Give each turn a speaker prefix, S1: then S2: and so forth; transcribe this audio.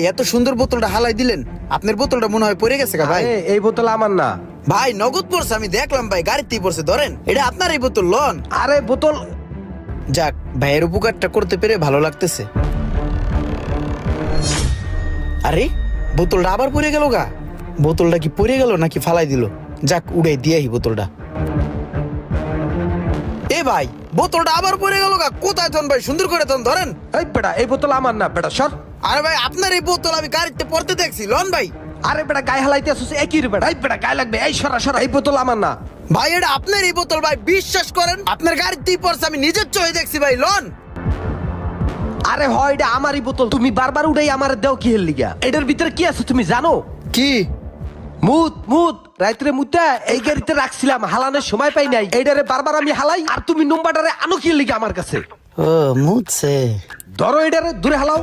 S1: এত সুন্দর বোতলটা হালাই দিলেন, আপনার বোতলটা মনে হয় পড়ে গেছে গা ভাই।
S2: এই বোতল আমার না
S1: ভাই নগদ পড়ছে, আমি দেখলাম ভাই, গাড়িতেই পড়ছে, ধরেন এটা আপনার এই বোতল লন।
S2: আরে বোতল
S1: যাক, ভাইয়ের উপকারটা করতে পেরে ভালো লাগতেছে। আরে বোতলটা আবার পড়ে গেল গা। বোতলটা কি পড়ে গেল নাকি ফালাই দিল? যাক, উড়াই দিয়াই বোতলটা। এ ভাই, বোতলটা আবার পড়ে গেল গা। কোথায় তন ভাই, সুন্দর করে তন ধরেন।
S2: এই বেটা, এই বোতল আমার না বেটা, সর।
S1: আরে ভাই, আপনার এই বোতল আমি গাড়িতে পড়তে দেখছি, লন ভাই।
S2: আরে বেটা, গায়ে হালাইতে আসছিস একই রে বেটা। এই বেটা, গায়ে লাগবে। এই সরা সরা, এই বোতল আমার না
S1: ভাই, এটা আপনার এই বোতল ভাই, বিশ্বাস করেন। আপনার গাড়িতেই পড়ছে, আমি নিজের চোখে দেখছি ভাই, লন।
S2: আরে হয়, এটা আমারই বোতল। তুমি বারবার উড়াই আমার দেও কি হেল লিগা? এটার ভিতরে কি আছে তুমি জানো?
S1: কি?
S2: মুত মুত রাত্রে মুতা এই গাড়িতে রাখছিলাম, হালানোর সময় পাই নাই। এইটারে বারবার আমি হালাই, আর তুমি নম্বরটারে আনো কি লিগা আমার কাছে?
S1: ও মুছে।
S2: ধরো এটারে দূরে হালাও।